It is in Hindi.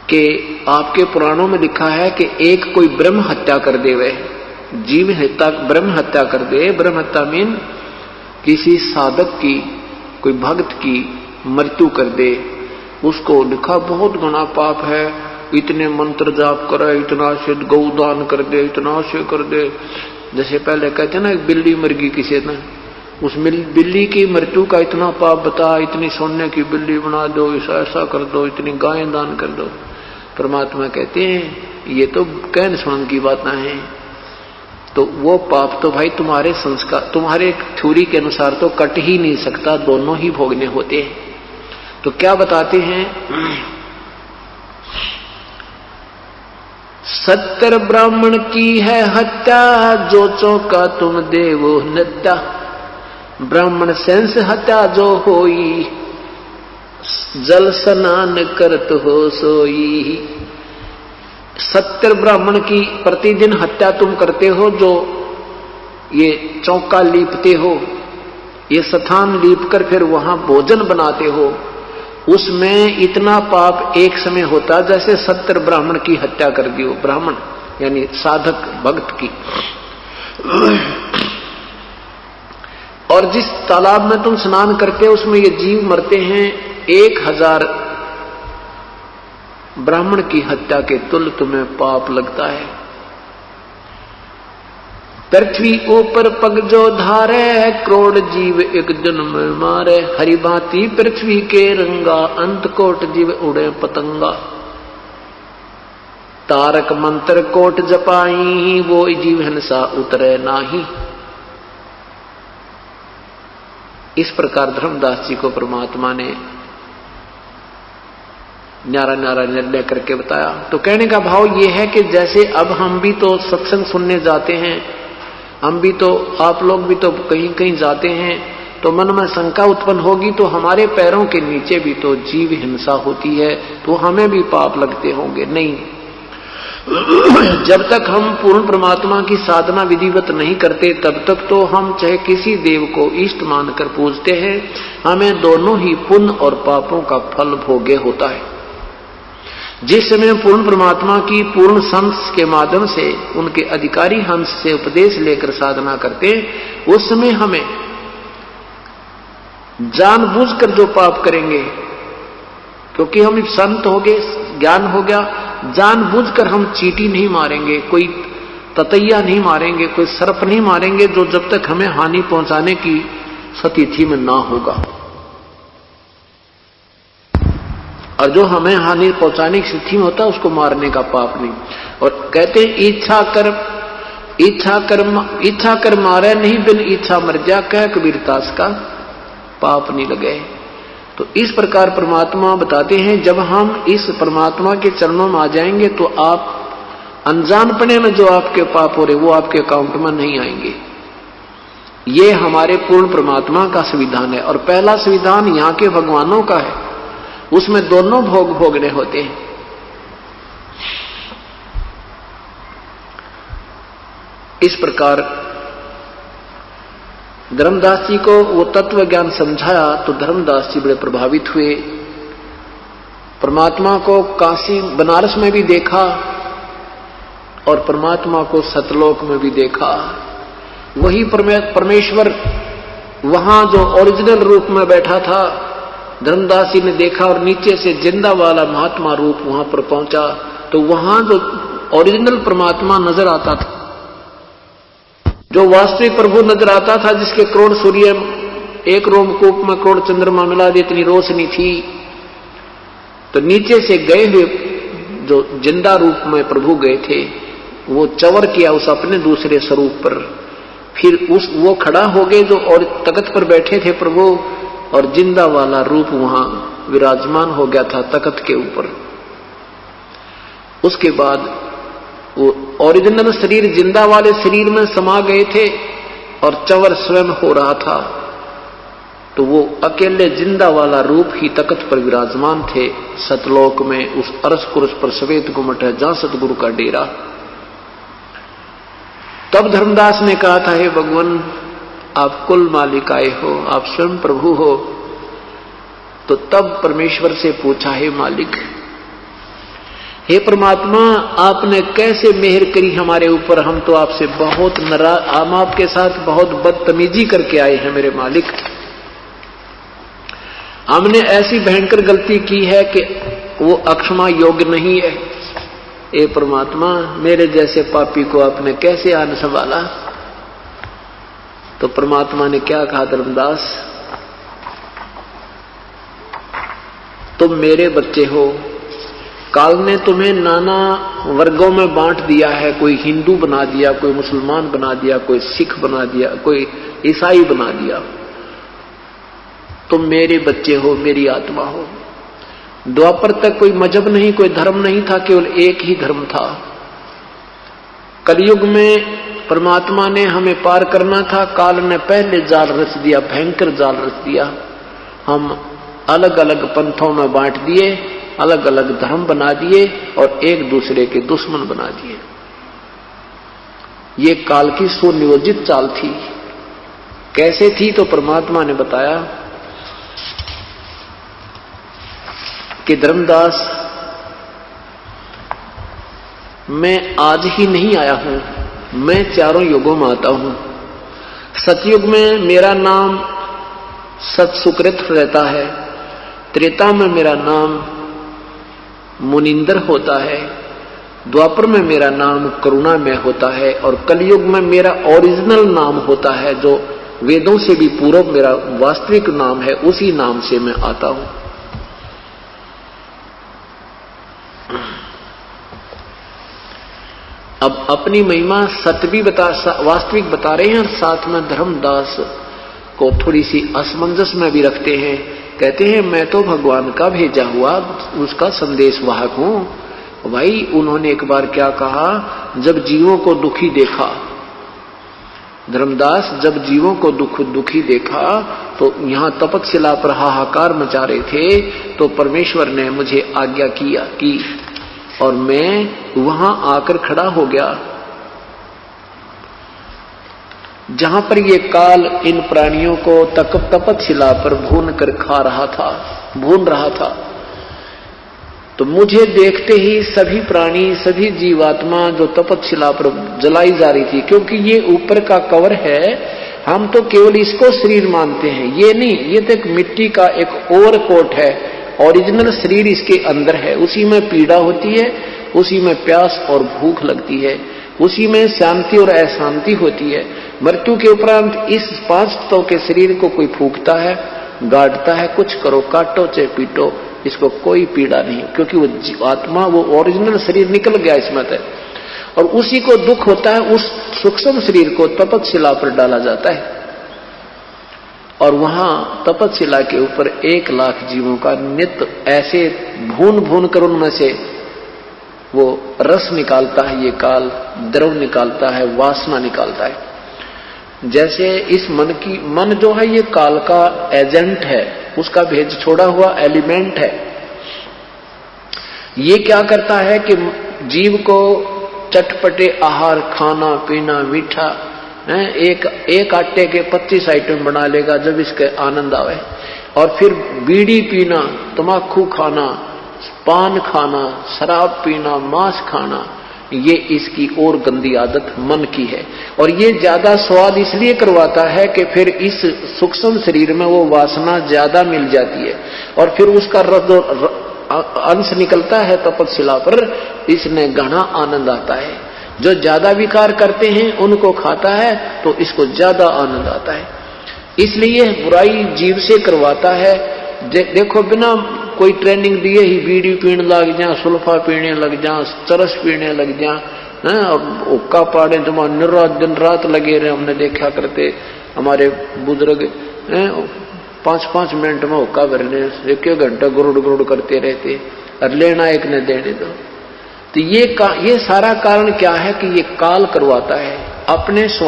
कि आपके पुराणों में लिखा है कि एक कोई ब्रह्म हत्या कर दे, वह जीव हत्या ब्रह्म हत्या कर दे। ब्रह्म हत्या मीन किसी साधक की, कोई भक्त की मृत्यु कर दे, उसको लिखा बहुत घना पाप है, इतने मंत्र जाप करे, इतना से गौदान कर दे, इतना से कर दे। जैसे पहले कहते ना बिल्ली मर गई किसी ने, उस बिल्ली की मृत्यु का इतना पाप बता, इतनी सोने की बिल्ली बना दो, ऐसा कर दो, इतनी गायें दान कर दो। परमात्मा कहते हैं ये तो कहन सुनन की बातें हैं, तो वो पाप तो भाई तुम्हारे संस्कार, तुम्हारे थ्योरी के अनुसार तो कट ही नहीं सकता, दोनों ही भोगने होते हैं। तो क्या बताते हैं, 70 ब्राह्मण की है हत्या, जो चौका तुम देवो नद्या। ब्राह्मण सेंस हत्या जो होई, जल स्नान करत हो सोई। 70 ब्राह्मण की प्रतिदिन हत्या तुम करते हो, जो ये चौका लीपते हो, ये स्थान लीप कर फिर वहां भोजन बनाते हो, उसमें इतना पाप एक समय होता जैसे 70 ब्राह्मण की हत्या कर दी हो। ब्राह्मण यानी साधक भक्त की। और जिस तालाब में तुम स्नान करते हो उसमें ये जीव मरते हैं, 1000 ब्राह्मण की हत्या के तुल्य तुम्हें पाप लगता है। पृथ्वी ऊपर पग जो धारे, करोड़ जीव एक जन्म मारे। हरि भांति पृथ्वी के रंगा, अंत कोट जीव उड़े पतंगा। तारक मंत्र कोट जपाई, वो जीव हिंसा उतरे नाही। इस प्रकार धर्मदास जी को परमात्मा ने न्यारा न्यारा निर्णय करके बताया। तो कहने का भाव यह है कि जैसे अब हम भी तो सत्संग सुनने जाते हैं, हम भी तो, आप लोग भी तो कहीं कहीं जाते हैं, तो मन में शंका उत्पन्न होगी, तो हमारे पैरों के नीचे भी तो जीव हिंसा होती है, तो हमें भी पाप लगते होंगे। नहीं, जब तक हम पूर्ण परमात्मा की साधना विधिवत नहीं करते तब तक तो हम चाहे किसी देव को इष्ट मानकर पूजते हैं, हमें दोनों ही पुण्य और पापों का फल भोगे होता है। जिस समय पूर्ण परमात्मा की पूर्ण संत के माध्यम से, उनके अधिकारी हंस से उपदेश लेकर साधना करते हैं, उस समय हमें जानबूझकर जो पाप करेंगे, क्योंकि हम संत हो गए, ज्ञान हो गया, जानबूझकर हम चींटी नहीं मारेंगे, कोई ततैया नहीं मारेंगे, कोई सर्प नहीं मारेंगे, जो जब तक हमें हानि पहुंचाने की स्थिति में ना होगा। और जो हमें हानि पहुंचाने की स्थिति में होता है उसको मारने का पाप नहीं। और कहते हैं इच्छा कर मारे नहीं, बिन इच्छा मर जा, कह कबीरदास का पाप नहीं लगे। तो इस प्रकार परमात्मा बताते हैं, जब हम इस परमात्मा के चरणों में आ जाएंगे तो आप अनजानपने में जो आपके पाप हो रहे वो आपके अकाउंट में नहीं आएंगे। ये हमारे पूर्ण परमात्मा का संविधान है। और पहला संविधान यहाँ के भगवानों का है, उसमें दोनों भोग भोगने होते हैं। इस प्रकार धर्मदास जी को वो तत्व ज्ञान समझाया तो धर्मदास जी बड़े प्रभावित हुए। परमात्मा को काशी बनारस में भी देखा और परमात्मा को सतलोक में भी देखा। वही परमेश्वर वहां जो ओरिजिनल रूप में बैठा था, धर्मदास जी ने देखा और नीचे से जिंदा वाला महात्मा रूप वहां पर पहुंचा, तो वहां जो ओरिजिनल परमात्मा नजर आता था, जो वास्तविक प्रभु नजर आता था, जिसके करोड़ सूर्य एक रोमकूप में करोड़ चंद्रमा मिला दे इतनी रोशनी थी, तो नीचे से गए हुए जो जिंदा रूप में प्रभु गए थे, वो चवर किया उस अपने दूसरे स्वरूप पर। फिर वो खड़ा हो गए जो और तख्त पर बैठे थे प्रभु, और जिंदा वाला रूप वहां विराजमान हो गया था तख्त के ऊपर। उसके बाद वो ओरिजिनल शरीर जिंदा वाले शरीर में समा गए थे और चवर स्वयं हो रहा था, तो वो अकेले जिंदा वाला रूप ही तख्त पर विराजमान थे सतलोक में, उस अरस पुरुष पर श्वेत गुम्मट है जहां सतगुरु का डेरा। तब धर्मदास ने कहा था, हे भगवान आप कुल मालिक आए हो, आप स्वयं प्रभु हो। तो तब परमेश्वर से पूछा, हे मालिक हे परमात्मा, आपने कैसे मेहर करी हमारे ऊपर, हम तो आपसे बहुत नाराज, हम आपके साथ बहुत बदतमीजी करके आए हैं मेरे मालिक। हमने ऐसी भयंकर गलती की है कि वो अक्षमा योग्य नहीं है। हे परमात्मा, मेरे जैसे पापी को आपने कैसे आन संभाला। तो परमात्मा ने क्या कहा, धर्मदास तुम मेरे बच्चे हो, काल ने तुम्हें नाना वर्गों में बांट दिया है, कोई हिंदू बना दिया, कोई मुसलमान बना दिया, कोई सिख बना दिया, कोई ईसाई बना दिया। तुम मेरे बच्चे हो, मेरी आत्मा हो। द्वापर तक कोई मजहब नहीं, कोई धर्म नहीं था, केवल एक ही धर्म था। कलयुग में परमात्मा ने हमें पार करना था, काल ने पहले जाल रच दिया, भयंकर जाल रच दिया। हम अलग अलग पंथों में बांट दिए, अलग अलग धर्म बना दिए और एक दूसरे के दुश्मन बना दिए। ये काल की सुनियोजित चाल थी। कैसे थी तो परमात्मा ने बताया कि धर्मदास, मैं आज ही नहीं आया हूं, मैं चारों युगों में आता हूं। सतयुग में मेरा नाम सत्सुकृत रहता है, त्रेता में मेरा नाम मुनिंदर होता है, द्वापर में मेरा नाम करुणा में होता है और कलयुग में मेरा ओरिजिनल नाम होता है, जो वेदों से भी पूर्व मेरा वास्तविक नाम है, उसी नाम से मैं आता हूं। अब अपनी महिमा सत्य भी वास्तविक बता रहे हैं और साथ में धर्मदास को थोड़ी सी असमंजस में भी रखते हैं। कहते हैं मैं तो भगवान का भेजा हुआ उसका संदेश वाहक हूं। भाई उन्होंने एक बार क्या कहा, जब जीवों को दुखी देखा, धर्मदास जब जीवों को दुखी देखा तो यहां तपतशिला पर हाहाकार मचा रहे थे, तो परमेश्वर ने मुझे आज्ञा की और मैं वहां आकर खड़ा हो गया जहां पर ये काल इन प्राणियों को तपतशिला पर भून कर भून रहा था। तो मुझे देखते ही सभी प्राणी, सभी जीवात्मा जो तपतशिला पर जलाई जा रही थी, क्योंकि ये ऊपर का कवर है, हम तो केवल इसको शरीर मानते हैं, ये नहीं, ये तो एक मिट्टी का एक ओवरकोट है, ओरिजिनल शरीर इसके अंदर है। उसी में पीड़ा होती है, उसी में प्यास और भूख लगती है, उसी में शांति और अशांति होती है। मृत्यु के उपरांत इस 5 तत्वों के शरीर को कोई फूंकता है, गाड़ता है, कुछ करो, काटो चाहे पीटो, इसको कोई पीड़ा नहीं, क्योंकि वो आत्मा, वो ओरिजिनल शरीर निकल गया इसमें से। और उसी को दुख होता है, उस सूक्ष्म शरीर को तपतशिला पर डाला जाता है और वहां तपतशिला के ऊपर 1 लाख जीवों का नित्य ऐसे भून कर उनमें से वो रस निकालता है, ये काल द्रव निकालता है, वासना निकालता है। जैसे इस मन जो है ये काल का एजेंट है, उसका भेज छोड़ा हुआ एलिमेंट है। ये क्या करता है कि जीव को चटपटे आहार, खाना पीना, मीठा, एक आटे के 25 आइटम बना लेगा जब इसके आनंद आवे, और फिर बीड़ी पीना, तम्बाकू खाना, पान खाना, शराब पीना, मांस खाना, ये इसकी और गंदी आदत मन की है। और ये ज्यादा स्वाद इसलिए करवाता है कि फिर इस सूक्ष्म शरीर में वो वासना ज्यादा मिल जाती है और फिर उसका अंश निकलता है तपतशिला पर, इसमें घना आनंद आता है। जो ज्यादा विकार करते हैं उनको खाता है तो इसको ज्यादा आनंद आता है। इसलिए बुराई जीव से करवाता है। देखो बिना कोई ट्रेनिंग दिए ही बीड़ी पीने लग जा, सुल्फा पीने लग जा, चरस पीने लग जा, और हुक्का पाड़े जमा दिन रात लगे रहे। हमने देखा करते हमारे बुजुर्ग 5-5 मिनट में हुक्का भरने, 1 घंटा गुरुड़ करते रहते और लेना एक ने देने दो। तो ये सारा कारण क्या है कि ये काल करवाता है अपने